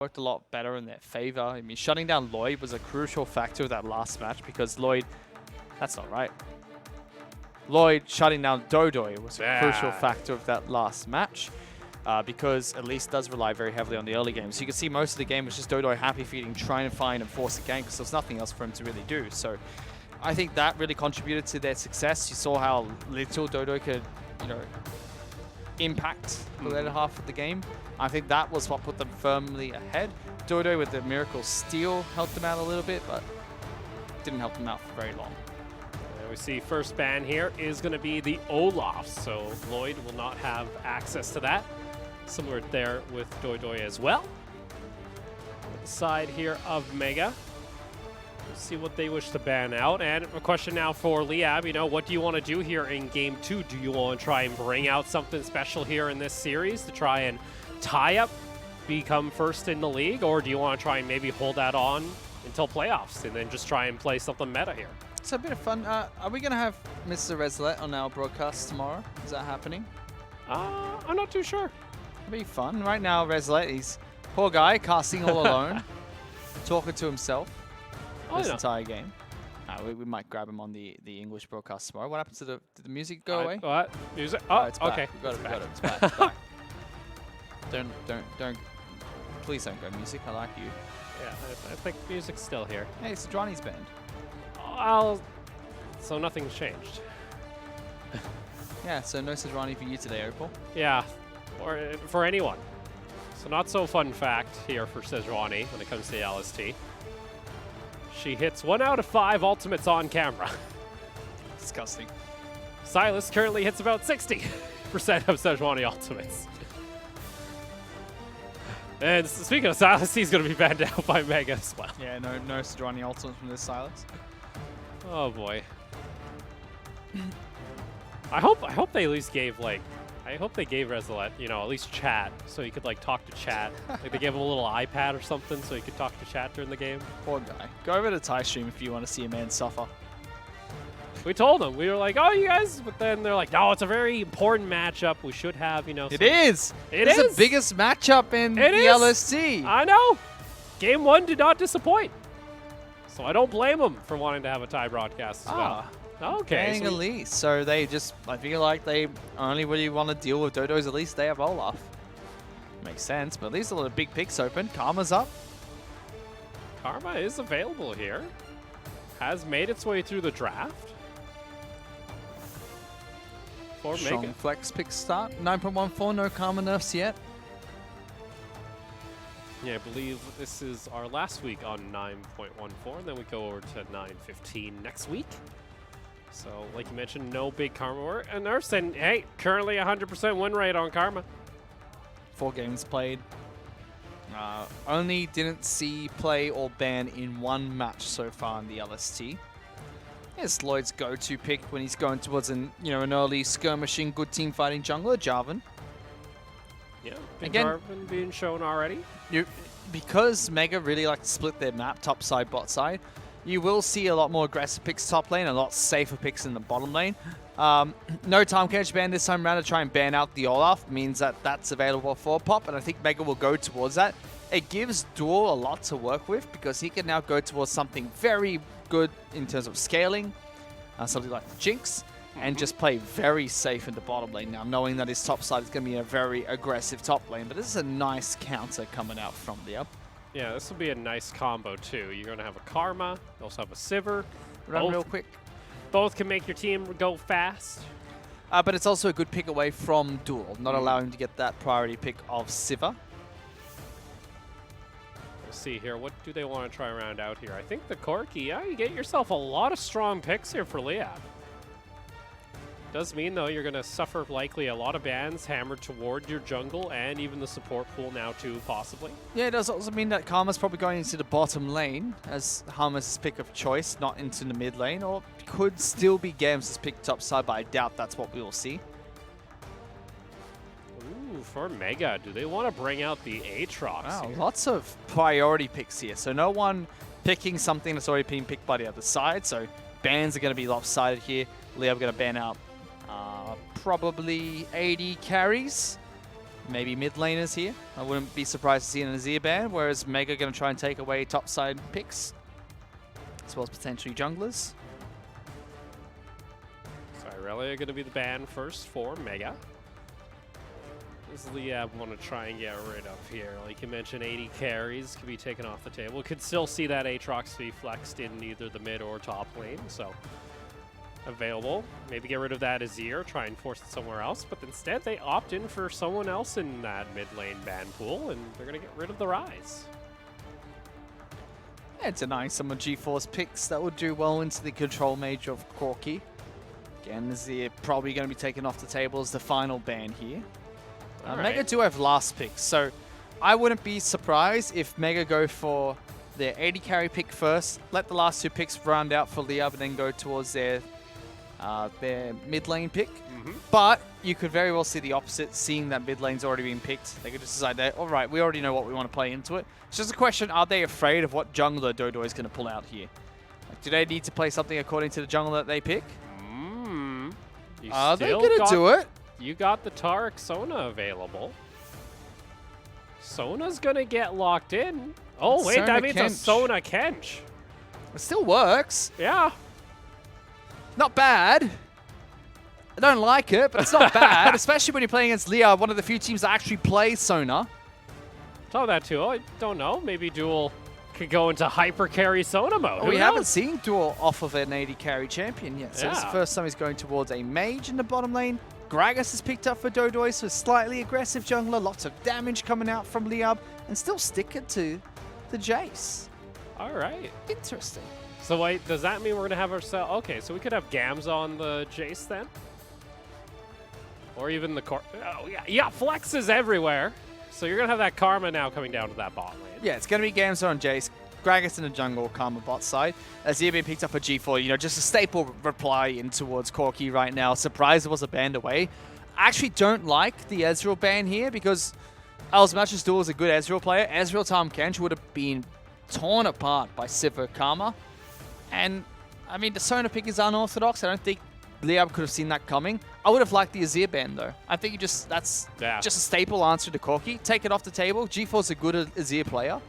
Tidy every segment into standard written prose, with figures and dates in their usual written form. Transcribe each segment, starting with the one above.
worked a lot better in their favor. I mean, shutting down LYB was a crucial factor of that last match because LYB, that's not right. LYB shutting down Dodoy was a crucial factor of that last match because LST does rely very heavily on the early game. So you can see most of the game was just Dodoy happy feeding, trying to find and force a gank because there's nothing else for him to really do. So I think that really contributed to their success. You saw how little Dodoy could, you know, impact the later half of the game. I think that was what put them firmly ahead. Dodoy with the Miracle Steal helped them out a little bit, but didn't help them out for very long. We see first ban here is going to be the Olaf, so LYB will not have access to that. Similar there with Dodoy as well. On the side here of Mega. We'll see what they wish to ban out. And a question now for LYB, you know, what do you want to do here in Game 2? Do you want to try and bring out something special here in this series to try and tie up, become first in the league? Or do you want to try and maybe hold that on until playoffs and then just try and play something meta here? It's a bit of fun. Are we going to have Mr. Reslet on our broadcast tomorrow? Is that happening? I'm not too sure. It'll be fun. Right now, Reslet, he's poor guy, casting all alone, talking to himself this entire game. We might grab him on the English broadcast tomorrow. What happened to did the music go away? What? Music? Oh, it's back. okay. We got it. It's back. It's back. Don't. Please don't go music. I like you. Yeah, I think music's still here. Hey, it's Johnny's band. So nothing's changed. Yeah, so no Sedrani for you today, Opal. Yeah, or for anyone. So not so fun fact here for Sejuani when it comes to the LST. She hits 1 out of 5 ultimates on camera. Disgusting. Silas currently hits about 60% of Sejuani ultimates. And speaking of Silas, he's going to be banned out by Mega as well. Yeah, no Sedrani ultimates from this Silas. Oh boy. I hope they at least gave I hope they gave Resolette, you know, at least chat so he could like talk to chat. Like they gave him a little iPad or something so he could talk to chat during the game. Poor guy. Go over to Ty stream if you want to see a man suffer. We told him. We were like, "Oh, you guys," but then they're like, "No, it's a very important matchup. We should have, you know." It is. It's the biggest matchup in the LST. I know. Game 1 did not disappoint. So I don't blame them for wanting to have a tie broadcast as well. Okay. So Elise. So they just, I feel like they only really want to deal with Dodo's Elise. They have Olaf. Makes sense, but at least a lot of big picks open. Karma's up. Karma is available here. Has made its way through the draft. For Strong Mega. flex pick start. 9.14, no Karma nerfs yet. Yeah, I believe this is our last week on 9.14, and then we go over to 9.15 next week. So, like you mentioned, no big Karma nerfs, and hey, currently 100% win rate on Karma. 4 games played. Only didn't see play or ban in 1 match so far in the LST. It's LYB's go-to pick when he's going towards an early skirmishing, good team fighting jungler, Jarvan. Yeah, Jarvan being shown already. Because Mega really like to split their map, top side, bot side, you will see a lot more aggressive picks top lane, a lot safer picks in the bottom lane. No Tahm Kench ban this time around to try and ban out the Olaf means that that's available for pop, and I think Mega will go towards that. It gives Duel a lot to work with because he can now go towards something very good in terms of scaling, something like the Jinx, and just play very safe in the bottom lane now, knowing that his top side is going to be a very aggressive top lane. But this is a nice counter coming out from there. Yeah, this will be a nice combo too. You're going to have a Karma, you also have a Sivir. Run real quick. Both can make your team go fast. But it's also a good pick away from Duel, not allowing him to get that priority pick of Sivir. We'll see here. What do they want to try round out here? I think the Corki, yeah, you get yourself a lot of strong picks here for LYB. Does mean, though, you're going to suffer likely a lot of bans hammered toward your jungle and even the support pool now, too, possibly. Yeah, it does also mean that Karma's probably going into the bottom lane as Harmer's pick of choice, not into the mid lane, or could still be Gams' pick top side, but I doubt that's what we will see. Ooh, for Mega, do they want to bring out the Aatrox? Wow, here? lots of priority picks here. So no one picking something that's already been picked by the other side. So bans are going to be lopsided here. LYB going to ban out probably 80 carries. maybe mid laners here. I wouldn't be surprised to see an Azir ban, whereas Mega going to try and take away topside picks, as well as potentially junglers. So Irelia going to be the ban first for Mega. Does LYB want to try and get rid of here? Like you mentioned, 80 carries could be taken off the table. Could still see that Aatrox be flexed in either the mid or top lane, so available. Maybe get rid of that Azir, try and force it somewhere else, but instead they opt in for someone else in that mid lane ban pool, and they're going to get rid of the Rise. Yeah, denying some of G4's picks that would do well into the control mage of Corki. Again, Azir probably going to be taken off the table as the final ban here. Mega do have last picks, so I wouldn't be surprised if Mega go for their 80 carry pick first, let the last 2 picks round out for LYB, and then go towards their mid lane pick. But you could very well see the opposite, seeing that mid lane's already been picked. They could just decide that, all right, we already know what we want to play into it. It's just a question, are they afraid of what jungler Dodo is going to pull out here? Like, do they need to play something according to the jungler that they pick? Are they going to do it? You got the Taric Sona available. Sona's going to get locked in. Oh, wait, that means a Sona-Tahm Kench. It still works. Yeah. Not bad. I don't like it, but it's not bad, especially when you're playing against LYB, one of the few teams that actually plays Sona. Saw that too. I don't know. Maybe Duel could go into hyper carry Sona mode. We haven't seen Duel off of an 80 carry champion yet, so it's the first time he's going towards a mage in the bottom lane. Gragas is picked up for Dodoy, so slightly aggressive jungler, lots of damage coming out from LYB, and still stick it to the Jace. All right. Interesting. So wait, does that mean we're going to have ourselves... Okay, so we could have Gams on the Jace then? Or even the... Oh, yeah. Yeah, flexes everywhere. So you're going to have that Karma now coming down to that bot lane. Yeah, it's going to be Gamsa on Jace, Gragas in the jungle, Karma bot side. Azir being picked up for G4, you know, just a staple reply in towards Corki right now. Surprised it was a banned away. I actually don't like the Ezreal ban here because as much as Duel is a good Ezreal player, Sona-Tahm Kench would have been torn apart by Sivir Karma. And, I mean, the Sona pick is unorthodox. I don't think LYB could have seen that coming. I would have liked the Azir ban, though. I think that's just a staple answer to Corki. Take it off the table. G4's a good Azir player.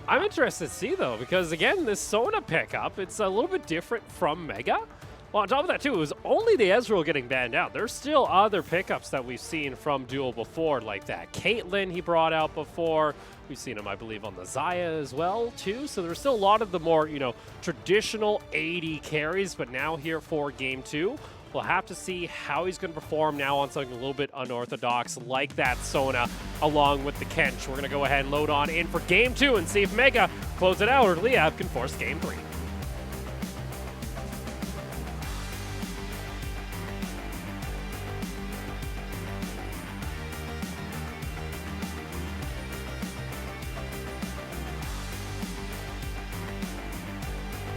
I'm interested to see, though, because, again, this Sona pickup, it's a little bit different from Mega. Well, on top of that, too, it was only the Ezreal getting banned out. There's still other pickups that we've seen from Duel before, like that Caitlyn he brought out before. We've seen him, I believe, on the Xayah as well, too. So there's still a lot of the more, you know, traditional 80 carries, but now here for Game 2, we'll have to see how he's going to perform now on something a little bit unorthodox like that Sona along with the Kench. We're going to go ahead and load on in for Game 2 and see if Mega close it out or LYB can force Game 3.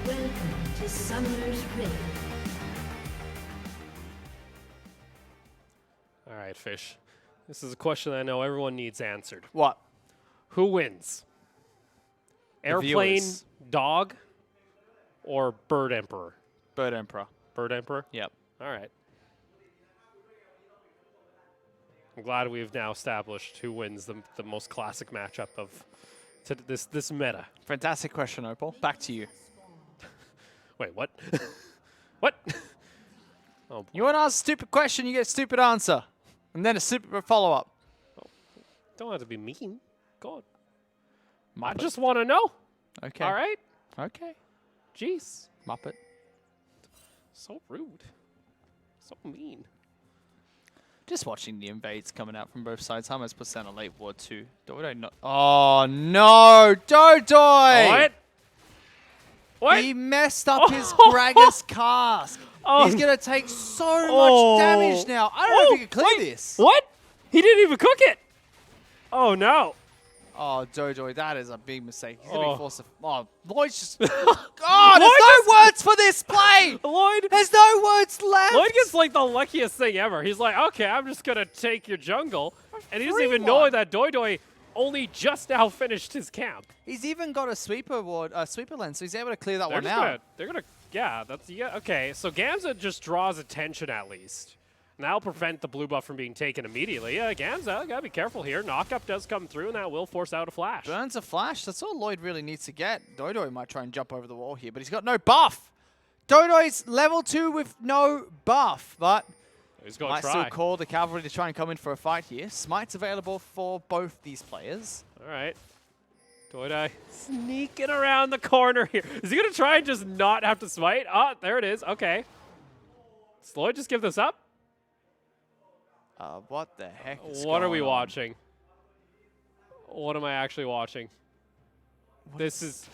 Welcome to Summer's Rift. All right, Fish. This is a question I know everyone needs answered. What? Who wins? Airplane Dog or Bird Emperor? Bird Emperor. Bird Emperor? Yep. All right. I'm glad we've now established who wins the most classic matchup of this meta. Fantastic question, Opal. Back to you. Wait, what? What? Oh, you want to ask a stupid question, you get a stupid answer. And then a stupid follow-up. Oh, don't have to be mean. God. Muppet. I just want to know. Okay. All right? Okay. Jeez. Muppet. So rude. So mean. Just watching the invades coming out from both sides. Hamas puts down a late ward too. Dodo not. Oh no, Dodoy! What? What? He messed up his Gragas cask. He's gonna take so much damage now. I don't know if he can clear this. What? He didn't even cook it. Oh no. Oh, Dodoy, that is a big mistake. He's gonna be forced to. Oh, Lloyd's just. There's no words for this play. Lloyd. There's no words left. Lloyd gets like the luckiest thing ever. He's like, okay, I'm just gonna take your jungle, and he doesn't even know that Dodoy only just now finished his camp. He's even got a sweeper ward, sweeper lens, so he's able to clear that one out. Yeah, okay. So Gamza just draws attention at least. And that'll prevent the blue buff from being taken immediately. Yeah, Gamza, gotta be careful here. Knockup does come through, and that will force out a flash. Burns a flash. That's all Lloyd really needs to get. Dodo might try and jump over the wall here, but he's got no buff. Dodo's level 2 with no buff, but He's going might to still try. call the cavalry to try and come in for a fight here. Smite's available for both these players. All right. Doidai sneaking around the corner here. Is he going to try and just not have to smite? Ah, there it is. Okay. Does Lloyd just give this up? What the heck is What are going we on? watching? What am I actually watching? This is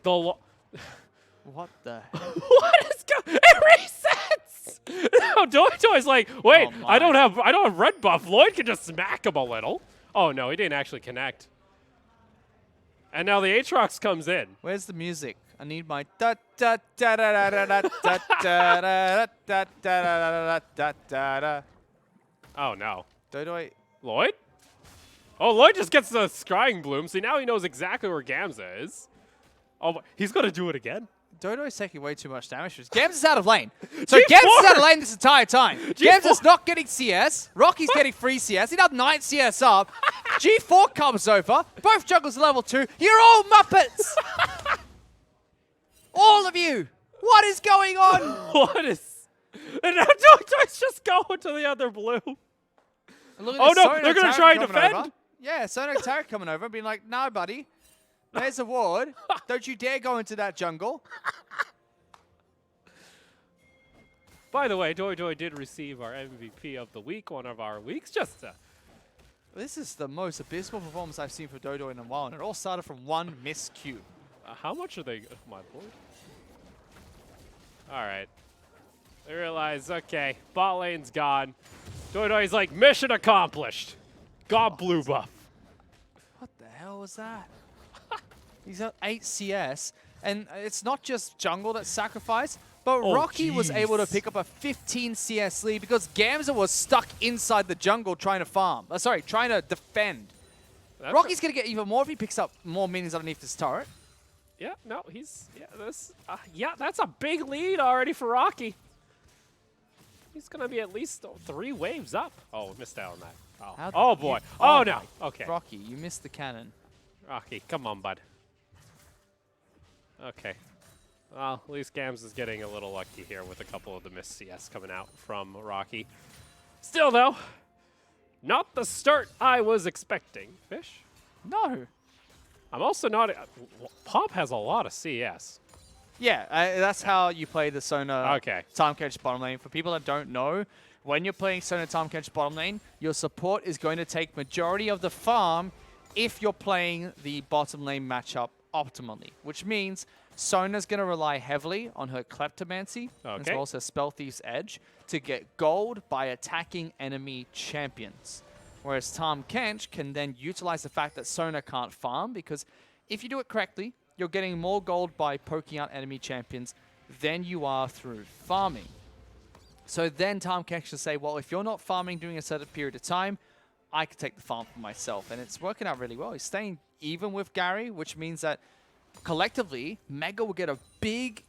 the... What the heck? What is going? It resets. No, Doidoi's like, wait, Oh I don't have red buff. Lloyd can just smack him a little. Oh no, he didn't actually connect. And now the Aatrox comes in. Where's the music? I need my da da da da da da da da da da da da da da. Oh no, Dodo. Lloyd? Oh, Lloyd just gets the Scrying Bloom. See, now he knows exactly where Gamza is. Oh, he's gonna do it again. Dodo is taking way too much damage. Gamza's out of lane. So G4! Gamza's out of lane this entire time. G4! Gamza's not getting CS. Rocky's getting free CS. He does 9 CS up. G4 comes over. Both jungles are level 2. You're all Muppets! All of you! What is going on? What is... And now Doidoi's just going to the other blue. Look at Oh this, no, Sona they're gonna Tahm try and coming defend? over. Yeah, Sona-Tahm coming over and being like, no, buddy. There's a ward. Don't you dare go into that jungle. By the way, Doidoi did receive our MVP of the week, one of our weeks. Just This is the most abysmal performance I've seen for Dodo in a while, and it all started from one miscue. how much are they? Oh, my lord. All right. They realize, okay, bot lane's gone. Doidoi's like, mission accomplished. Got blue buff. What the hell was that? He's at 8 CS, and it's not just jungle that's sacrificed, but Oh, Rocky was able to jeez. pick up a 15 CS lead because Gamza was stuck inside the jungle trying to farm. Trying to defend. That's Rocky's going to get even more if he picks up more minions underneath his turret. Yeah, no, he's that's a big lead already for Rocky. He's gonna be at least 3 waves up. Oh, missed out on that. How Oh did boy. you- Oh oh no. my- Okay. Rocky, you missed the cannon. Rocky, come on, bud. Okay. Well, at least Gams is getting a little lucky here with a couple of the missed CS coming out from Rocky. Still, though, not the start I was expecting. Fish? No. I'm also not... Pop has a lot of CS. Yeah, that's how you play the Sona-Tahm Okay. Kench bottom lane. For people that don't know, when you're playing Sona-Tahm Kench bottom lane, your support is going to take majority of the farm if you're playing the bottom lane matchup optimally, which means Sona's going to rely heavily on her Kleptomancy as Okay. well as her Spell Thief's Edge to get gold by attacking enemy champions. Whereas Tahm Kench can then utilize the fact that Sona can't farm, because if you do it correctly, you're getting more gold by poking out enemy champions than you are through farming. So then Tahm Kench can say, well, if you're not farming during a certain period of time, I can take the farm for myself. And it's working out really well. He's staying even with Gary, which means that collectively, Mega will get a big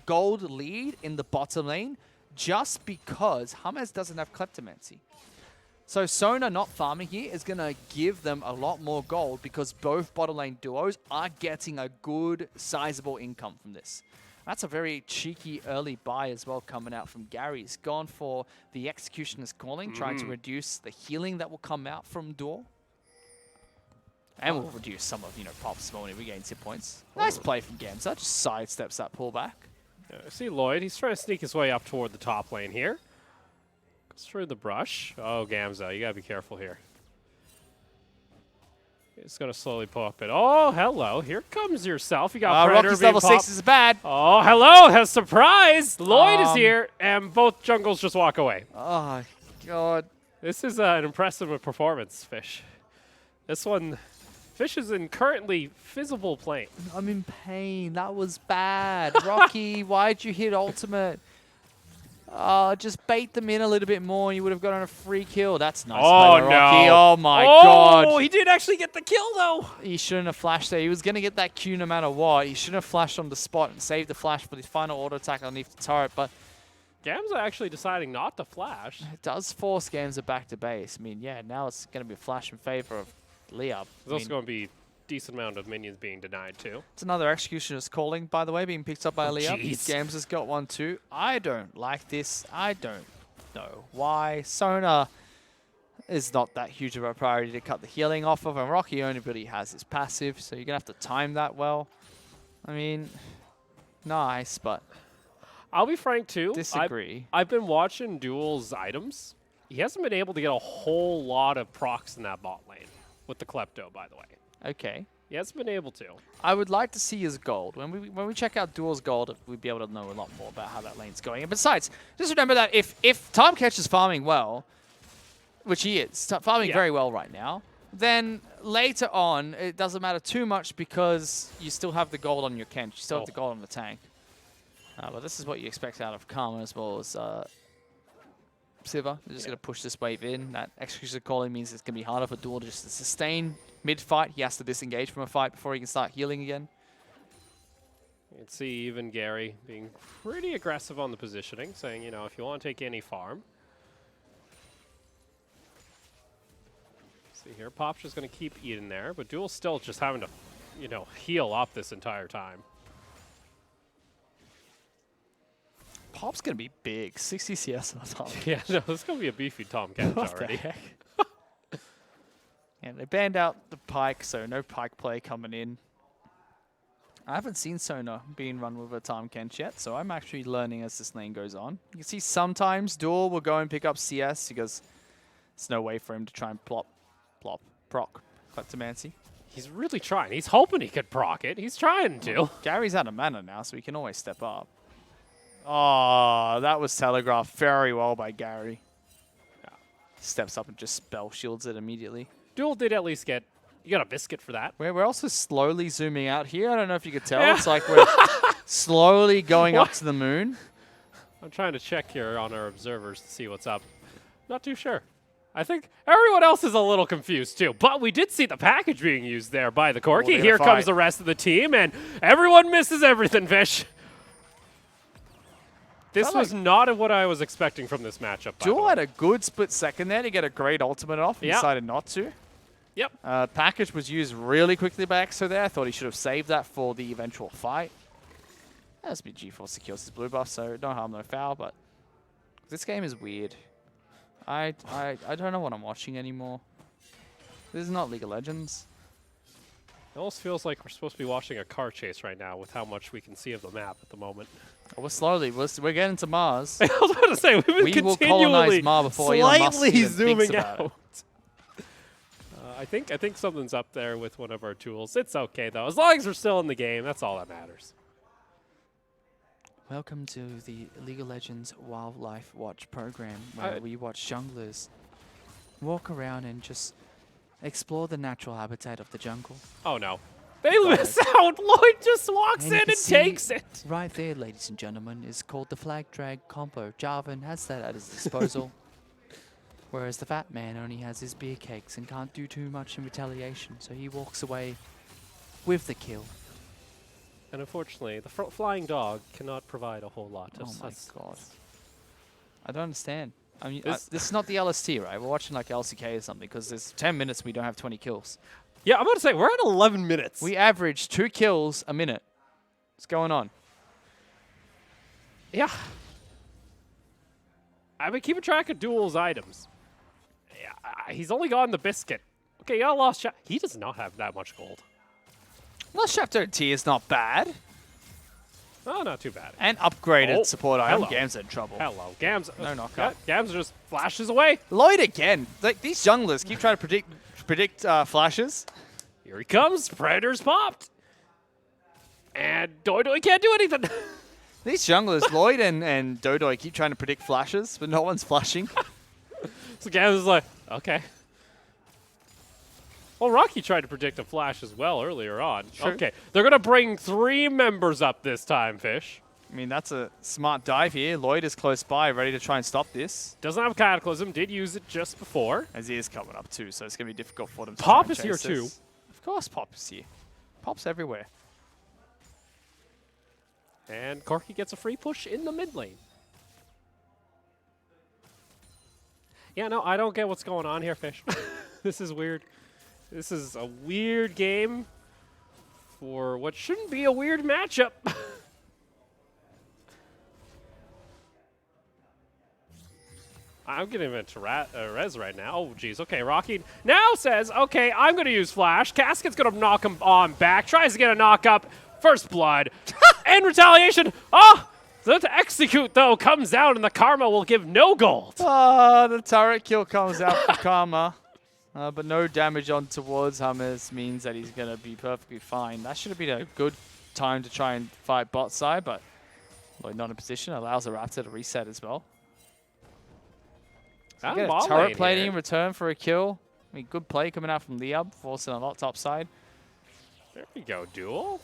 gold lead in the bottom lane just because Hammers doesn't have Kleptomancy. So Sona not farming here is going to give them a lot more gold because both bottom lane duos are getting a good sizable income from this. That's a very cheeky early buy as well coming out from Gary. He's gone for the Executioner's Calling, trying to reduce the healing that will come out from Duel. And we'll reduce some of, Pop's when he regains hit points. Nice play from Gamza, just sidesteps that pullback. See Lloyd, he's trying to sneak his way up toward the top lane here. Goes through the brush. Oh, Gamza, you gotta be careful here. He's gonna slowly pull up it. Oh, hello. Here comes yourself. You got Predator Rocky's being level popped. 6 is bad. Oh, hello. A surprise. Lloyd is here, and both jungles just walk away. Oh, God. This is an impressive performance, Fish. This one, Fish is in currently visible plane. I'm in pain. That was bad. Rocky, why'd you hit ultimate? Just bait them in a little bit more and you would have gotten a free kill. That's nice. Oh, play by Rocky. no. Oh, my God. Oh, he did actually get the kill, though. He shouldn't have flashed there. He was going to get that Q no matter what. He shouldn't have flashed on the spot and saved the flash for his final auto attack underneath the turret. But Gamza actually deciding not to flash. It does force Gamza back to base. I mean, yeah, now it's going to be a flash in favor of LYB. There's also going to be a decent amount of minions being denied too. It's another Executioner's Calling, by the way, being picked up by LYB. jeez. Gamza's got one too. I don't like this. I don't know why. Sona is not that huge of a priority to cut the healing off of, and Rocky only really has his passive, so you're going to have to time that well. I mean, nice, but I'll be frank too. disagree. I've been watching Duel's items. He hasn't been able to get a whole lot of procs in that bot lane with the Klepto, by the way. Okay. He hasn't been able to. I would like to see his gold. When we check out Duel's gold, we'd be able to know a lot more about how that lane's going. And besides, just remember that if Tahm Kench is farming well, which he is, farming very well right now, then later on, it doesn't matter too much because you still have the gold on your Kench. You still have the gold on the tank. But this is what you expect out of Karma as well as Siva. They're just going to push this wave in. That Execution Calling means it's going to be harder for Duel to just sustain mid-fight. He has to disengage from a fight before he can start healing again. You can see even Gary being pretty aggressive on the positioning, saying, you know, if you want to take any farm. See here, Pop's just going to keep eating there, but Duel's still just having to, you know, heal up this entire time. Pop's going to be big. 60 CS on a Tahm Kench. Yeah, no, this is going to be a beefy Tahm Kench What already. the heck? Yeah, they banned out the Pike, so no Pike play coming in. I haven't seen Sona being run with a Tahm Kench yet, so I'm actually learning as this lane goes on. You can see sometimes Duel will go and pick up CS because there's no way for him to try and proc Kleptomancy. He's really trying. He's hoping he could proc it. He's trying to. Gary's out of mana now, so he can always step up. Oh, that was telegraphed very well by Gary. Yeah. Steps up and just spell shields it immediately. Duel did at least get... You got a biscuit for that. We're also slowly zooming out here. I don't know if you could tell. Yeah. It's like we're slowly going up to the moon. I'm trying to check here on our observers to see what's up. Not too sure. I think everyone else is a little confused too. But we did see the package being used there by the Corki. Here comes the rest of the team, and everyone misses everything, Fish. This was not what I was expecting from this matchup. Duel had a good split second there to get a great ultimate off and decided not to. Yep. Package was used really quickly by EXO there. I thought he should have saved that for the eventual fight. As G4 secures his blue buff, so no harm, no foul, but this game is weird. I don't know what I'm watching anymore. This is not League of Legends. It almost feels like we're supposed to be watching a car chase right now with how much we can see of the map at the moment. We're getting to Mars. I was about to say, we've been continually colonize Mars before Elon Musk even zooming thinks about out. I think something's up there with one of our tools. It's okay though, as long as we're still in the game. That's all that matters. Welcome to the League of Legends Wildlife Watch program, where we watch junglers walk around and just explore the natural habitat of the jungle. Oh no. They miss out! Lloyd just walks in and takes it! Right there, ladies and gentlemen, is called the Flag Drag combo. Jarvan has that at his disposal. Whereas the fat man only has his beer cakes and can't do too much in retaliation, so he walks away with the kill. And unfortunately, the flying dog cannot provide a whole lot. Oh my god. I don't understand. I mean, this is not the LST, right? We're watching like LCK or something, because there's 10 minutes we don't have 20 kills. Yeah, I'm about to say, we're at 11 minutes. We average 2 kills a minute. What's going on? Yeah. I've been keeping track of Duel's items. Yeah, he's only gotten the biscuit. Okay, yeah, lost shot. He does not have that much gold. Lost Chapter T is not bad. Oh, not too bad. And upgraded support item. Gamza in trouble. Hello. Gamza. No knockup. Gamza just flashes away. Lloyd again. Like, these junglers keep trying to predict flashes. Here he comes. Predator's popped. And Doidoi can't do anything. These junglers, Lloyd and Doidoi, keep trying to predict flashes, but no one's flashing. So Gamza's like, okay. Well, Rocky tried to predict a flash as well earlier on. Sure. Okay, they're going to bring 3 members up this time, Fish. I mean, that's a smart dive here. Lloyd is close by, ready to try and stop this. Doesn't have Cataclysm, did use it just before. Azir's coming up too, so it's going to be difficult for them to Pop try is and here chase too. this. Of course Pop is here. Pop's everywhere. And Corki gets a free push in the mid lane. Yeah, no, I don't get what's going on here, Fish. This is weird. This is a weird game for what shouldn't be a weird matchup. I'm getting into res right now. Oh, geez. Okay, Rocky now says, okay, I'm going to use Flash. Casket's going to knock him on back. Tries to get a knock up. First blood. And retaliation. Oh, the execute, though, comes out, and the Karma will give no gold. The turret kill comes out for Karma. But no damage on towards Hummers means that he's going to be perfectly fine. That should have been a good time to try and fight bot side, but Lloyd not in position. Allows the Raptor to reset as well. So get a turret plating in return for a kill. I mean, good play coming out from LYB, forcing a lot top side. There we go, Duel.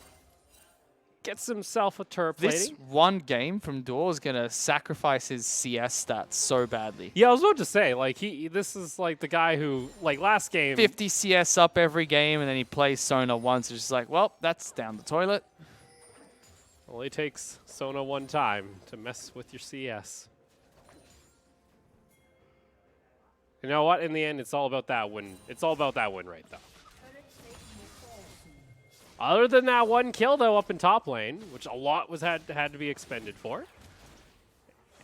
Gets himself a turret plating. This one game from Duel is going to sacrifice his CS stats so badly. Yeah, I was about to say, like, this is like the guy who, like, last game. 50 CS up every game, and then he plays Sona once. It's just like, well, that's down the toilet. Only takes Sona one time to mess with your CS. You know what? In the end, it's all about that win. It's all about that win rate, though. Other than that one kill, though, up in top lane, which a lot was had to be expended for,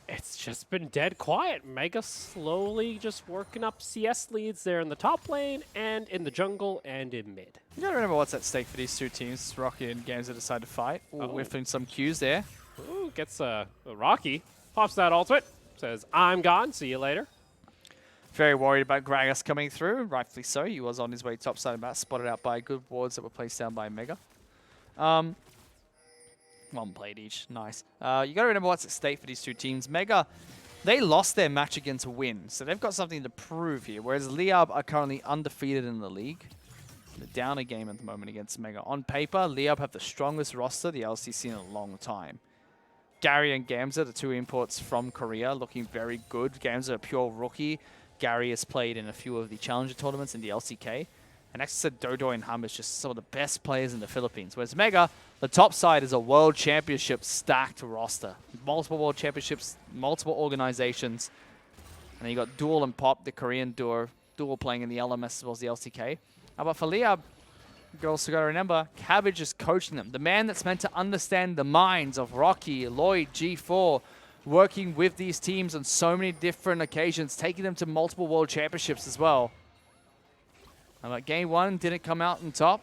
it's just been dead quiet. Mega slowly just working up CS leads there in the top lane and in the jungle and in mid. You gotta remember what's at stake for these two teams. Rocky and Games that decide to fight. Ooh, whiffing some Qs there. Ooh, gets a Rocky. Pops that ultimate. Says, I'm gone. See you later. Very worried about Gragas coming through. Rightfully so. He was on his way topside about, spotted out by good wards that were placed down by Mega. One played each. Nice. You got to remember what's at stake for these two teams. Mega, they lost their match against Win, so they've got something to prove here, whereas LYB are currently undefeated in the league. They're down a game at the moment against Mega. On paper, LYB have the strongest roster the LCC in a long time. Gary and Gamza, the two imports from Korea, looking very good. Gamza, a pure rookie. Gary has played in a few of the Challenger tournaments in the LCK. And next to Dodo and Hum is just some of the best players in the Philippines. Whereas Mega, the top side is a World Championship stacked roster. Multiple World Championships, multiple organizations. And then you got Duel and Pop, the Korean duo playing in the LMS as well as the LCK. But for LYB, you also got to remember, Cabbage is coaching them. The man that's meant to understand the minds of Rocky, Lloyd, G4, working with these teams on so many different occasions, taking them to multiple World Championships as well. Game one didn't come out on top.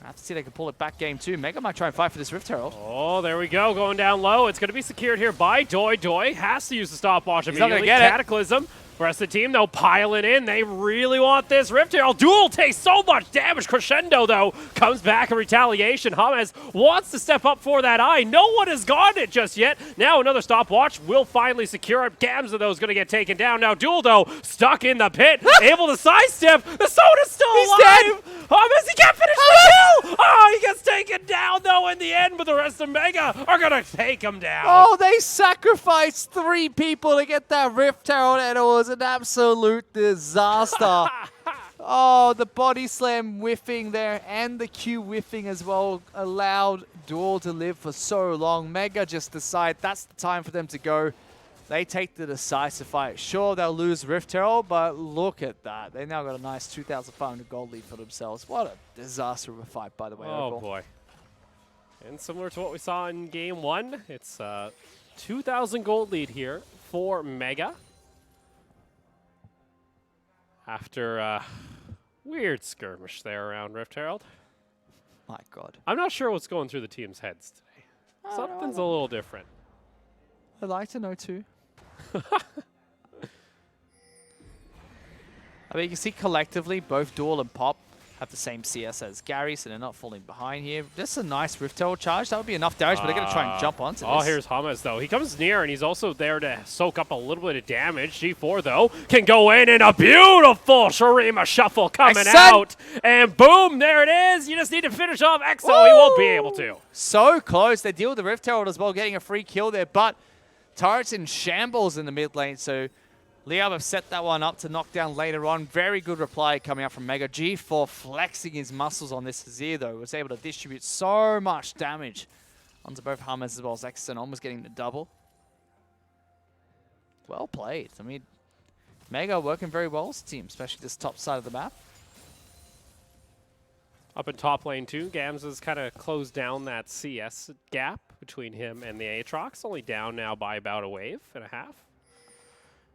I have to see if they can pull it back game two. Mega might try and fight for this Rift Herald. Oh, there we go. Going down low. It's going to be secured here by Doi. Doi has to use the stopwatch immediately. He's not going to get Cataclysm. The rest of the team, though, piling in. They really want this Rift Herald. Duel takes so much damage. Crescendo, though, comes back in retaliation. James wants to step up for that eye. No one has gotten it just yet. Now another stopwatch will finally secure it. Gamza, though, is going to get taken down. Now Duel, though, stuck in the pit, able to sidestep. The Soda's still alive. James, he can't finish the kill. Oh, he gets taken down, though, in the end. But the rest of Mega are going to take him down. Oh, they sacrificed 3 people to get that Rift Herald, and it was an absolute disaster. Oh, the body slam whiffing there and the Q whiffing as well allowed Duel to live for so long. Mega just decide that's the time for them to go. They take the decisive fight. Sure, they'll lose Rift Herald, but look at that. They now got a nice 2,500 gold lead for themselves. What a disaster of a fight, by the way. Oh, overall. boy. And similar to what we saw in game one, it's a 2,000 gold lead here for Mega. After a weird skirmish there around Rift Herald. My God. I'm not sure what's going through the team's heads today. Something's a little different. I'd like to know too. I mean, you can see collectively both Duel and Pop have the same CS as Gary, so they're not falling behind here. Just a nice Rift Herald charge. That would be enough damage, but they're going to try and jump onto this. Here's James, though. He comes near, and he's also there to soak up a little bit of damage. G4, though, can go in, and a beautiful Shurima shuffle coming out. And boom, there it is. You just need to finish off EXO. Woo! He won't be able to. So close. They deal with the Rift Herald as well, getting a free kill there, but turret's in shambles in the mid lane, so LYB have set that one up to knock down later on. Very good reply coming out from Mega. G4 flexing his muscles on this Azir, though. Was able to distribute so much damage onto both Hummers as well as Exton, almost getting the double. Well played. I mean, Mega working very well as a team, especially this top side of the map. Up in top lane too, Gams has kind of closed down that CS gap between him and the Aatrox. Only down now by about a wave and a half.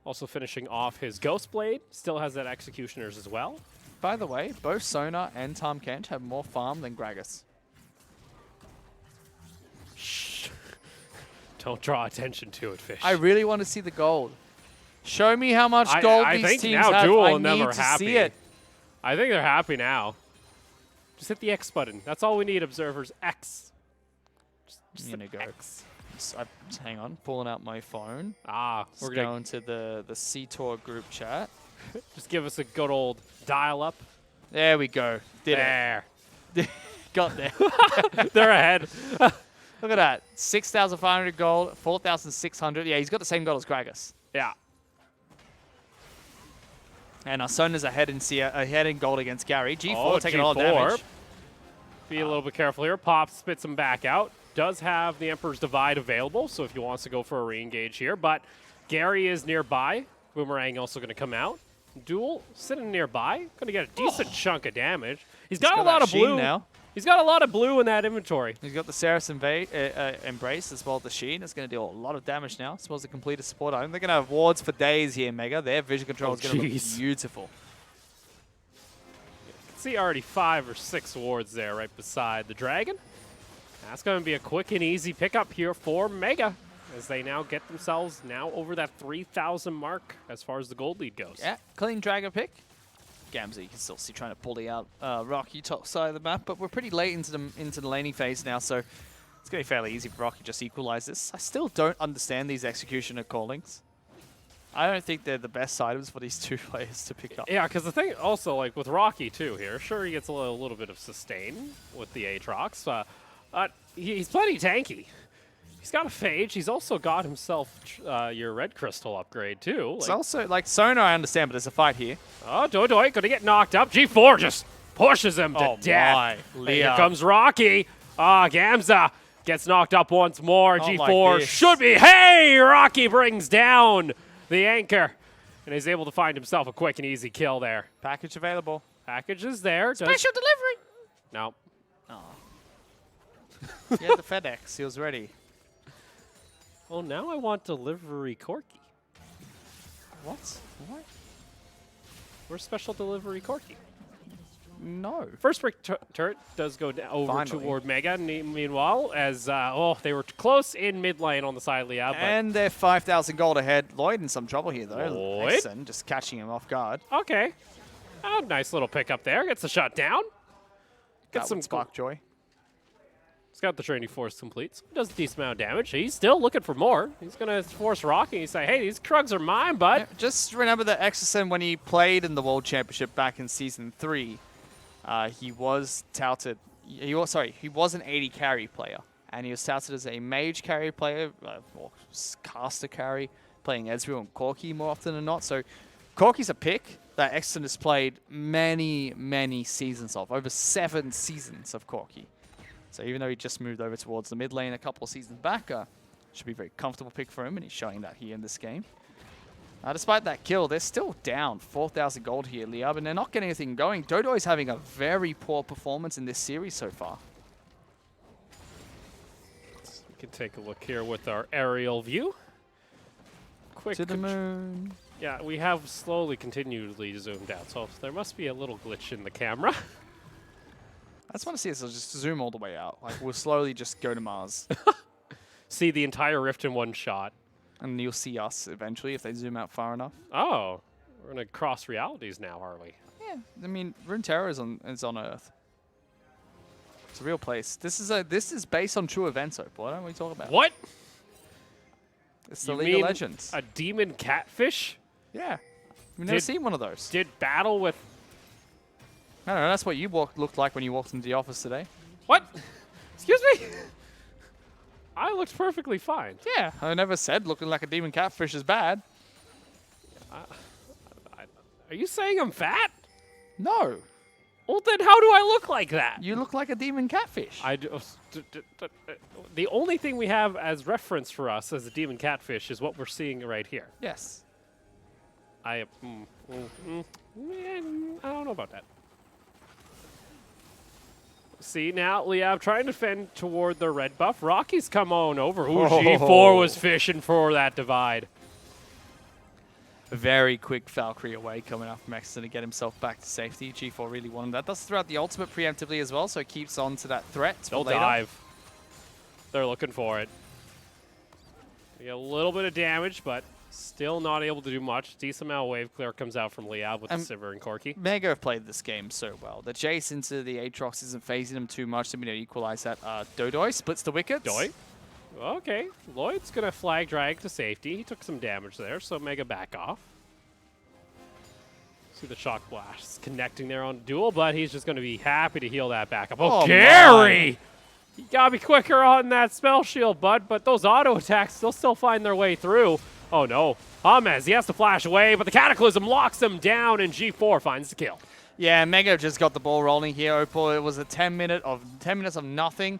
Also finishing off his Ghost Blade. Still has that Executioners as well. By the way, both Sona and Tahm Kench have more farm than Gragas. Shh. Don't draw attention to it, Fish. I really want to see the gold. Show me how much gold I these think teams now have. Duel I and them need are to happy. see it. I think they're happy now. Just hit the X button. That's all we need, observers. X. Just I'm gonna go. X. Hang on, pulling out my phone. We're We're gonna going to the C-Tour group chat. just give us a good old dial-up. There we go. Did There. it. Got there. They're ahead. Look at that. 6,500 gold, 4,600. Yeah, he's got the same gold as Gragas. Yeah. And Sona's ahead in gold against Gary. G4 taking a lot of G4. damage. Be a little bit careful here. Pop spits him back out. Does have the Emperor's Divide available, so if he wants to go for a re-engage here. But Gary is nearby. Boomerang also going to come out. Duel sitting nearby. Going to get a decent chunk of damage. He's got a lot of blue. Now. He's got a lot of blue in that inventory. He's got the Ceres Embrace as well as the Sheen. It's going to deal a lot of damage now. As well as the completed support item. They're going to have wards for days here, Mega. Their vision control is going to look beautiful. You can see already 5 or 6 wards there right beside the Dragon. That's going to be a quick and easy pickup here for Mega as they now get themselves now over that 3,000 mark as far as the gold lead goes. Yeah, clean Dragon pick. Gamza, you can still see trying to pull out Rocky top side of the map, but we're pretty late into the laning phase now, so it's going to be fairly easy for Rocky to just equalize this. I still don't understand these Executioner callings. I don't think they're the best items for these two players to pick up. Yeah, because the thing also, like with Rocky too here, sure he gets a little bit of sustain with the Aatrox. He's plenty tanky. He's got a Phage. He's also got himself your Red Crystal upgrade too. It's also, like, Sona I understand, but there's a fight here. Oh, Doi gonna get knocked up. G4 just pushes him to death. My. Here comes Rocky. Gamza gets knocked up once more. G4 should be. Hey, Rocky brings down the anchor. And he's able to find himself a quick and easy kill there. Package available. Package is there. Special delivery. No. Oh. He had the FedEx. He was ready. Well, now I want delivery Corky. What? What? Where's special delivery Corky? No. First brick turret does go over toward Mega. Meanwhile, as they were close in mid lane on the side of Liab. And they're 5,000 gold ahead. Lloyd in some trouble here, though. Lloyd? Exen just catching him off guard. Okay. Oh, nice little pickup there. Gets the shot down. Gets some Spark Joy. He's got the training force complete. So he does a decent amount of damage. He's still looking for more. He's going to force Rocky. He's like, hey, these Krugs are mine, bud. Yeah, just remember that Exen, when he played in the World Championship back in Season 3, he was touted. He was an 80 carry player, and he was touted as a mage carry player, or caster carry, playing Ezreal and Corki more often than not. So Corki's a pick that Exen has played many, many seasons of, over 7 seasons of Corki. So even though he just moved over towards the mid lane a couple of seasons back, should be a very comfortable pick for him, and he's showing that here in this game. Despite that kill, they're still down 4,000 gold here, Liab, and they're not getting anything going. Dodo's having a very poor performance in this series so far. We can take a look here with our aerial view. Quick To the moon. Yeah, we have slowly, continually zoomed out, so there must be a little glitch in the camera. I just want to see us just zoom all the way out. Like, we'll slowly just go to Mars. See the entire rift in one shot. And you'll see us eventually if they zoom out far enough. Oh, we're going to cross realities now, are we? Yeah, I mean, Runeterra is on Earth. It's a real place. This is based on true events, Hope. Why don't we talk about it? What? It's the You League of mean Legends. a demon catfish Yeah. We've never seen one of those. did battle with... I don't know, that's what you looked like when you walked into the office today. What? Excuse me? I looked perfectly fine. Yeah, I never said looking like a demon catfish is bad. Are you saying I'm fat? No. Well, then how do I look like that? You look like a demon catfish. The only thing we have as reference for us as a demon catfish is what we're seeing right here. Yes. I don't know about that. See, now LYB trying to defend toward the red buff. Rocky's come on over. Ooh, G4 was fishing for that divide. A very quick Valkyrie away coming up from Exton to get himself back to safety. G4 really wanted that. Does throw out the ultimate preemptively as well, so it keeps on to that threat. They'll dive. They're looking for it. They get a little bit of damage, but still not able to do much. Decent amount of wave clear comes out from LYB with the Sivir and Corki. Mega have played this game so well. The Jace into the Aatrox isn't phasing them too much, so we need to equalize that. Dodoi splits the wickets. Doi. Okay, Lloyd's going to flag drag to safety. He took some damage there, so Mega back off. See the shock blast connecting there on duel, but he's just going to be happy to heal that back up. Oh, Gary! You got to be quicker on that spell shield, bud, but those auto attacks, they'll still find their way through. Oh, no. James, he has to flash away, but the Cataclysm locks him down, and G4 finds the kill. Yeah, Mega just got the ball rolling here, Opal. It was a 10 minutes of nothing.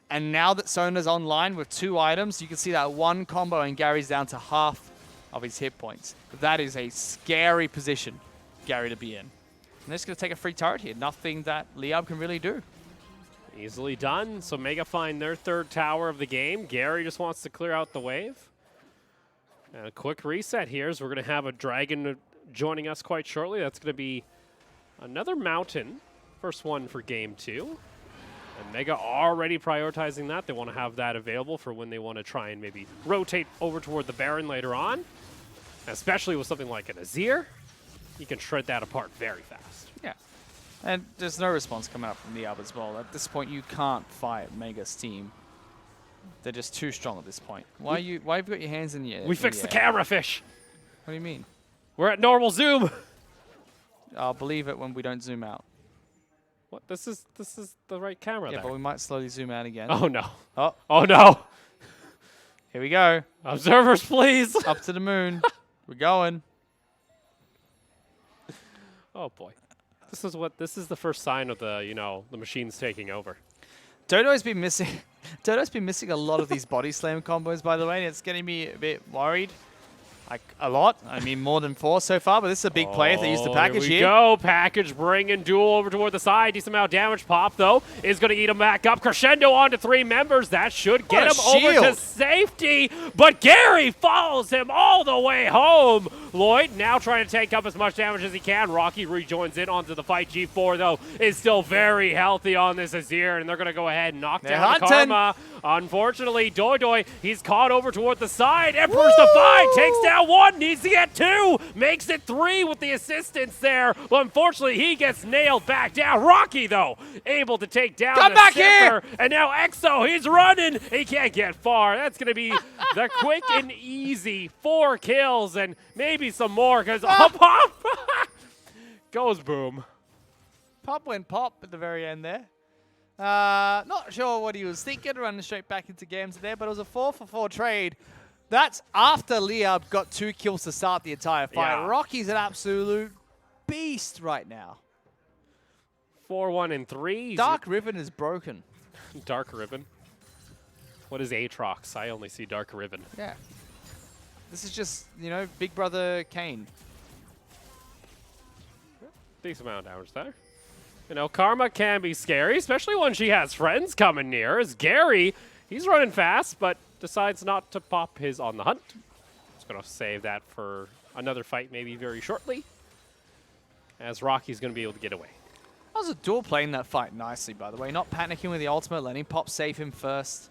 And now that Sona's online with 2 items, you can see that one combo and Gary's down to half of his hit points. That is a scary position, Gary, to be in. And they're just going to take a free turret here. Nothing that LYB can really do. Easily done. So Mega find their 3rd tower of the game. Gary just wants to clear out the wave. And a quick reset here is we're going to have a dragon joining us quite shortly. That's going to be another mountain. First one for game 2. And Mega already prioritizing that. They want to have that available for when they want to try and maybe rotate over toward the Baron later on. Especially with something like an Azir. You can shred that apart very fast. Yeah. And there's no response coming up from the Abysmal. At this point, you can't fight Mega's team. They're just too strong at this point. Why have you got your hands in the air? We fixed the camera, Fish. What do you mean? We're at normal zoom. I'll believe it when we don't zoom out. What? This is the right camera. Yeah, there. but we might slowly zoom out again. Oh no. Oh no. Here we go. Observers, please. Up to the moon. We're going. Oh boy. This is the first sign of the machines taking over. Dodo's been missing a lot of these body slam combos, by the way, and it's getting me a bit worried. Like, a lot. I mean, more than 4 so far, but this is a big play if they use the package here. Here we go. Package bringing duel over toward the side. Decent amount of damage. Pop, though, is going to eat him back up. Crescendo onto 3 members. That should get him over to safety. But Gary follows him all the way home. Lloyd now trying to take up as much damage as he can. Rocky rejoins in onto the fight. G4, though, is still very healthy on this Azir, and they're going to go ahead and knock down the Karma. Unfortunately, Doi, he's caught over toward the side. Emperor's Divide takes down 1, needs to get 2, makes it 3 with the assistance there. But unfortunately, he gets nailed back down. Rocky, though, able to take down the back Sifter. And now Exo, he's running. He can't get far. That's going to be the quick and easy 4 kills and maybe some more because Pop goes boom. Pop went pop at the very end there. Not sure what he was thinking, running straight back into games there, but it was a 4-for-4 trade. That's after LYB got 2 kills to start the entire fight. Yeah. Rocky's an absolute beast right now. 4-1 and 3. Dark Ribbon is broken. Dark Ribbon? What is Aatrox? I only see Dark Ribbon. Yeah. This is just, Big Brother Kane. Decent amount of damage there. Karma can be scary, especially when she has friends coming near. As Gary, he's running fast, but decides not to pop his on the hunt. Just going to save that for another fight maybe very shortly. As Rocky's going to be able to get away. That was a duel playing that fight nicely, by the way. Not panicking with the ultimate, letting Pop save him first.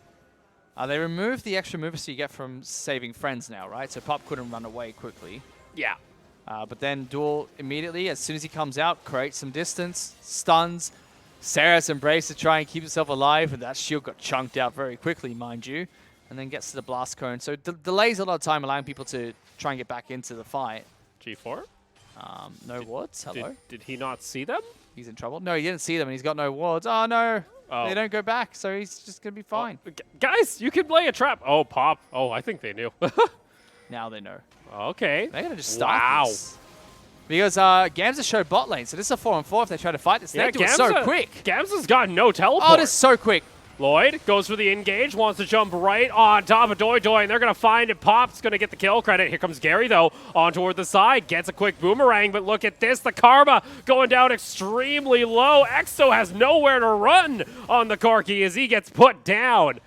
They removed the extra movers you get from saving friends now, right? So Pop couldn't run away quickly. Yeah. But then Duel immediately, as soon as he comes out, creates some distance, stuns. Sarah's Embrace to try and keep himself alive, and that shield got chunked out very quickly, mind you, and then gets to the blast cone. So delays a lot of time, allowing people to try and get back into the fight. G4? No wards. Hello. Did he not see them? He's in trouble. No, he didn't see them, and he's got no wards. Oh, no. Oh. They don't go back, so he's just going to be fine. Guys, you can lay a trap. Oh, Pop. Oh, I think they knew. Now they know. Okay. They're going to just start this. Because Gamza showed bot lane, so this is a 4-on-4 if they try to fight this. They do it so quick. Gamza's got no teleport. Oh, this is so quick. Lloyd goes for the engage, wants to jump right on top of Doy, and they're going to find it. Pop's going to get the kill credit. Here comes Gary, though, on toward the side. Gets a quick boomerang, but look at this. The karma going down extremely low. Exo has nowhere to run on the Corki as he gets put down.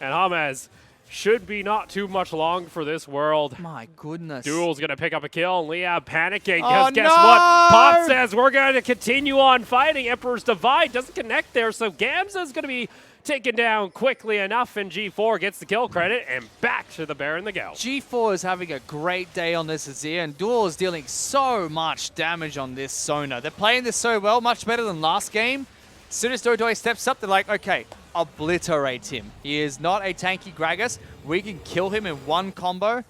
And James should be not too much long for this world. My goodness. Duel's going to pick up a kill, and Liab panicking Oh, because guess no! what? Pop says we're going to continue on fighting. Emperor's Divide doesn't connect there, so Gamza's going to be taken down quickly enough, and G4 gets the kill credit, and back to the Baron the go. G4 is having a great day on this Azir, and Duel is dealing so much damage on this Sona. They're playing this so well, much better than last game. As soon as Doy steps up, they're like, okay, obliterate him. He is not a tanky Gragas. We can kill him in one combo,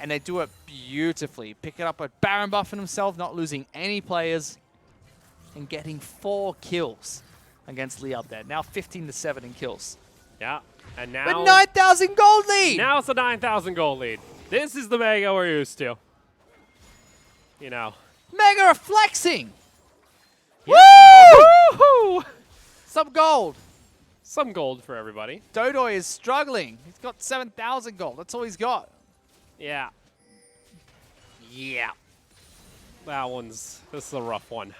and they do it beautifully. Picking up a Baron buffing himself, not losing any players, and getting 4 kills against Liab there. Now 15-7 in kills. Yeah, and now... With 9,000 gold lead! Now it's a 9,000 gold lead. This is the Mega we're used to. You know. Mega are flexing! Yeah. Woo! Some gold. Some gold for everybody. Dodoy is struggling. He's got 7,000 gold. That's all he's got. Yeah. Yeah. This is a rough one.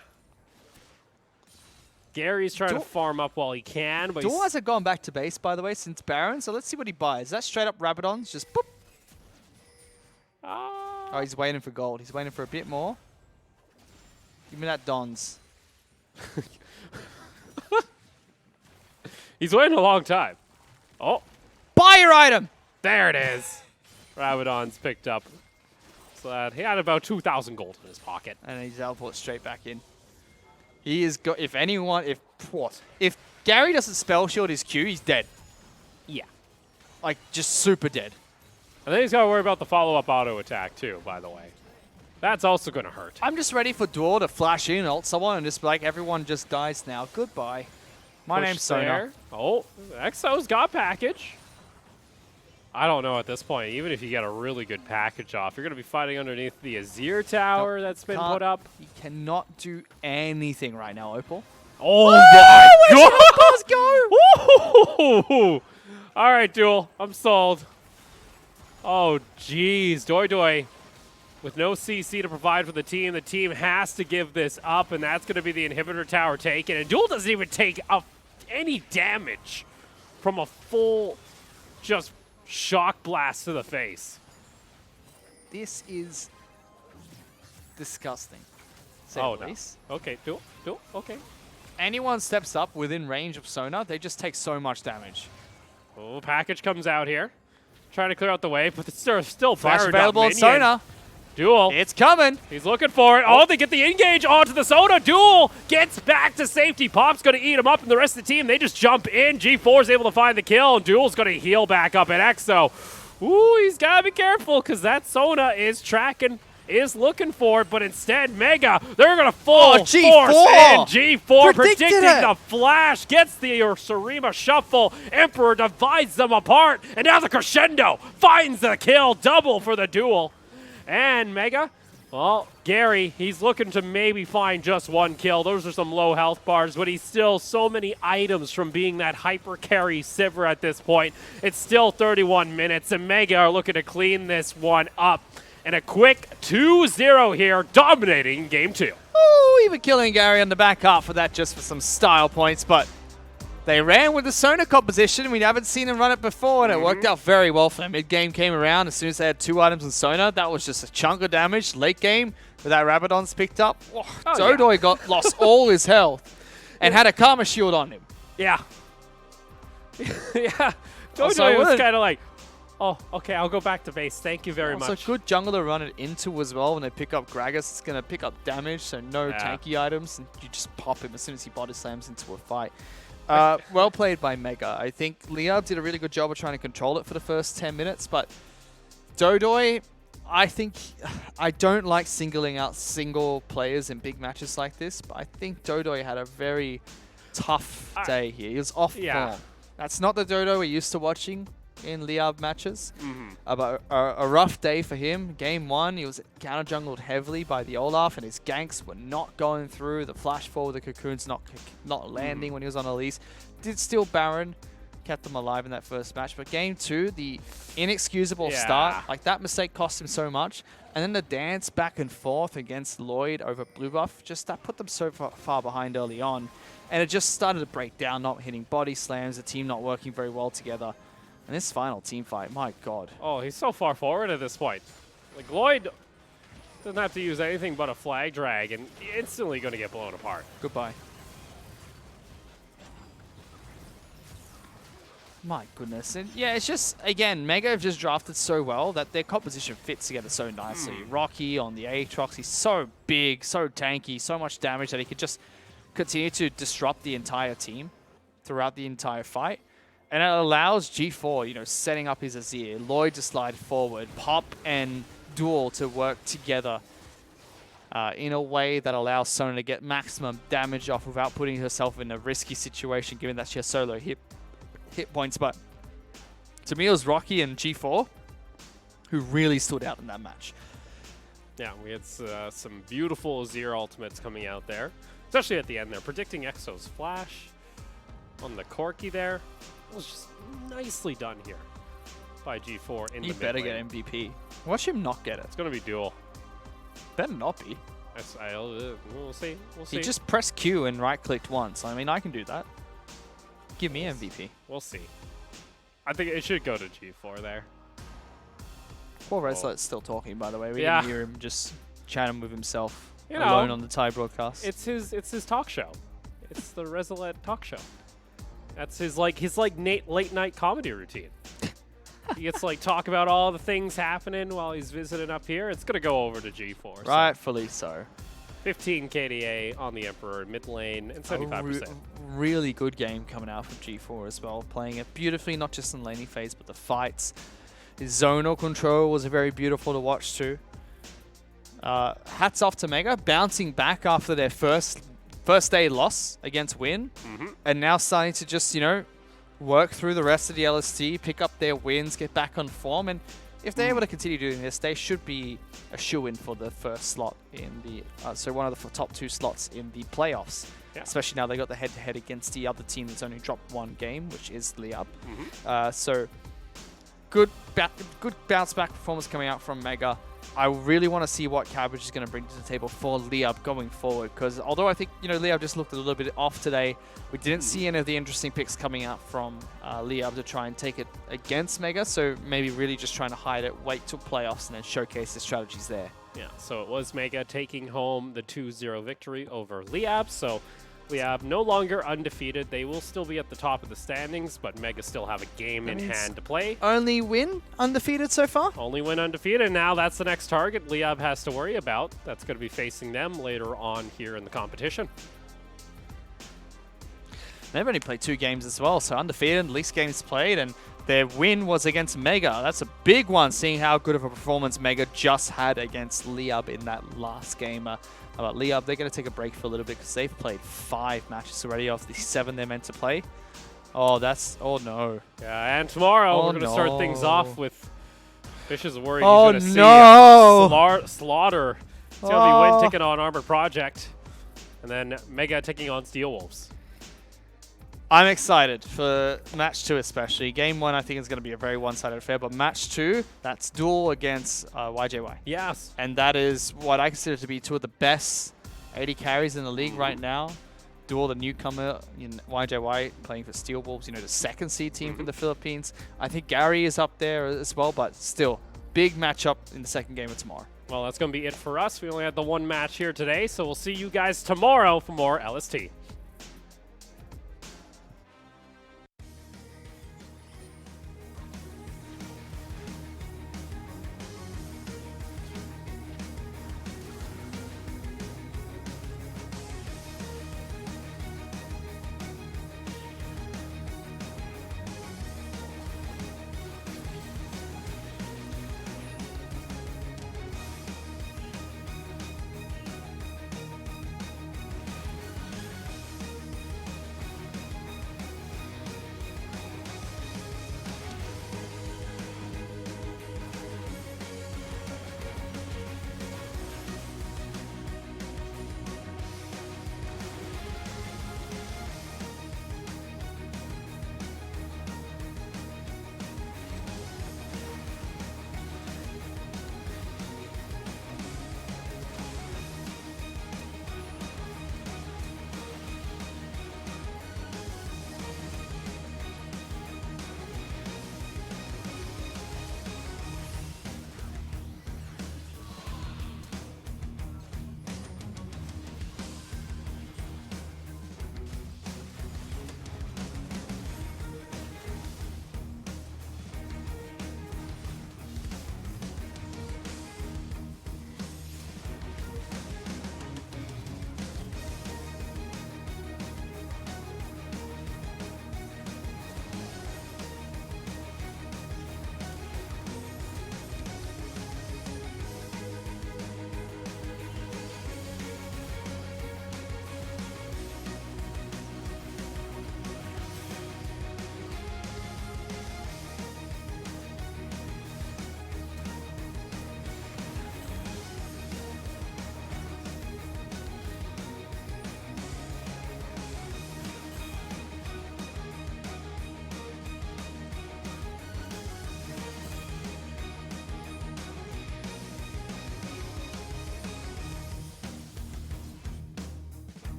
Gary's trying to farm up while he can, but Duel hasn't gone back to base, by the way, since Baron, so let's see what he buys. Is that straight up Rabadons? Just boop. Oh, he's waiting for gold. He's waiting for a bit more. Give me that Dons. He's waiting a long time. Oh, Buy your item! there it is. Rabadon's picked up. So that he had about 2,000 gold in his pocket. And he teleports straight back in. He is got. If Gary doesn't spell shield his Q, he's dead. Yeah. Like just super dead. I think he's got to worry about the follow-up auto attack too, by the way. That's also going to hurt. I'm just ready for Duel to flash in, ult someone, and just be like, everyone just dies now. Goodbye. My Push name's Sona. there. Oh, Exo's got package. I don't know at this point. Even if you get a really good package off, you're going to be fighting underneath the Azir tower that's been put up. You cannot do anything right now, Opal. Oh my God! god! All right, Duel. I'm sold. Oh, jeez. Doy with no CC to provide for the team has to give this up, and that's going to be the inhibitor tower taken. And Duel doesn't even take any damage from a full just shock blast to the face. This is disgusting. Oh, no. Okay, Duel, okay. Anyone steps up within range of Sona, they just take so much damage. Oh, package comes out here. Trying to clear out the way, but it's still Flash Baron available on minion. Sona. Duel. It's coming. He's looking for it. Oh, they get the engage onto the Sona. Duel gets back to safety. Pop's going to eat him up, and the rest of the team, they just jump in. G4 is able to find the kill, and Duel's going to heal back up at Exo. Ooh, he's got to be careful because that Sona is tracking, is looking for it, but instead, Mega, they're going to full force in. G4 predicting the flash, gets the Sarima shuffle. Emperor divides them apart, and now the crescendo finds the kill. Double for the Duel. And Mega, well, Gary, he's looking to maybe find just one kill. Those are some low health bars, but he's still so many items from being that hyper carry Sivir at this point. It's still 31 minutes, and Mega are looking to clean this one up. And a quick 2-0 here, dominating game 2. Oh, even killing Gary on the back half for that just for some style points, but they ran with the Sona composition. We haven't seen them run it before, and it worked out very well for them. Mid-game came around. As soon as they had 2 items in Sona, that was just a chunk of damage. Late game, with that Rabadon's picked up, Dodoy lost all his health and had a Karma Shield on him. Yeah. Yeah. Dodoy was kind of like, oh, okay, I'll go back to base. Thank you very much. It's a good jungle to run it into as well. When they pick up Gragas, it's going to pick up damage, so no tanky items. And you just pop him as soon as he body slams into a fight. Well played by Mega. I think Liab did a really good job of trying to control it for the first 10 minutes, but Dodoy, I don't like singling out single players in big matches like this, but I think Dodoy had a very tough day here. He was off form. That's not the Dodo we're used to watching in Liab matches. But a rough day for him. Game 1, he was counter jungled heavily by the Olaf, and his ganks were not going through. The flash forward, the cocoon's not landing when he was on Elise. Did steal Baron. kept them alive in that first match. But game 2, the inexcusable start, like that mistake cost him so much. And then the dance back and forth against Lloyd over blue buff, just that put them so far behind early on. And it just started to break down, not hitting body slams, the team not working very well together. And this final team fight, my God. Oh, he's so far forward at this point. Like, Lloyd doesn't have to use anything but a flag drag, and instantly going to get blown apart. Goodbye. My goodness. And yeah, it's just, again, Mega have just drafted so well that their composition fits together so nicely. Rocky on the Aatrox, he's so big, so tanky, so much damage that he could just continue to disrupt the entire team throughout the entire fight. And it allows G4, you know, setting up his Azir, Lloyd to slide forward, Pop and Duel to work together in a way that allows Sona to get maximum damage off without putting herself in a risky situation, given that she has solo hit points. But to me, it was Rocky and G4 who really stood out in that match. Yeah, we had some beautiful Azir ultimates coming out there, especially at the end there. Predicting Exo's flash on the Corki there. It was just nicely done here by G4 in the mid lane. He better get MVP. Watch him not get it. It's going to be Duel. Better not be. We'll see. We'll see. He just pressed Q and right-clicked once. I mean, I can do that. Give me MVP. We'll see. I think it should go to G4 there. Poor Reslet's still talking, by the way. We didn't hear him just chatting with himself alone on the Thai broadcast. It's his talk show. It's the Reslet talk show. That's his late night comedy routine. He gets to talk about all the things happening while he's visiting up here. It's gonna go over to G4. Rightfully so. 15 KDA on the Emperor mid lane and 75%. Really good game coming out from G4 as well, playing it beautifully, not just in laning phase, but the fights. His zonal control was very beautiful to watch too. Hats off to Mega, bouncing back after their first day loss against Win, and now starting to just, you know, work through the rest of the LST, pick up their wins, get back on form, and if they're able to continue doing this, they should be a shoo-in for the first slot in the, so one of the top 2 slots in the playoffs. Yeah. Especially now they got the head-to-head against the other team that's only dropped 1 game, which is LYB. So good bounce-back performance coming out from Mega. I really want to see what Cabbage is going to bring to the table for LYB going forward, because although I think, you know, LYB just looked a little bit off today, we didn't see any of the interesting picks coming out from LYB to try and take it against Mega, so maybe really just trying to hide it, wait till playoffs, and then showcase the strategies there. Yeah, so it was Mega taking home the 2-0 victory over LYB, so LYB no longer undefeated. They will still be at the top of the standings, but Mega still have a game in hand to play. Only win undefeated so far? Only win undefeated. Now that's the next target LYB has to worry about. That's going to be facing them later on here in the competition. They've only played 2 games as well, so undefeated, least games played, and their win was against Mega. That's a big one, seeing how good of a performance Mega just had against LYB in that last game. About LYB, they're going to take a break for a little bit because they've played 5 matches already of the 7 they're meant to play. Oh, no. Yeah, and tomorrow we're going to start things off with Fish is worried oh, he's going to no. see Slaughter. It's going to be Win taking on Armored Project, and then Mega taking on Steel Wolves. I'm excited for match 2 especially. Game 1 I think is going to be a very one-sided affair, but match 2, that's Duel against YJY. Yes. And that is what I consider to be 2 of the best AD carries in the league right now. Duel, the newcomer in YJY, playing for Steel Wolves, you know, the 2nd seed team from the Philippines. I think Gary is up there as well, but still, big matchup in the 2nd game of tomorrow. Well, that's going to be it for us. We only had the 1 match here today, so we'll see you guys tomorrow for more LST.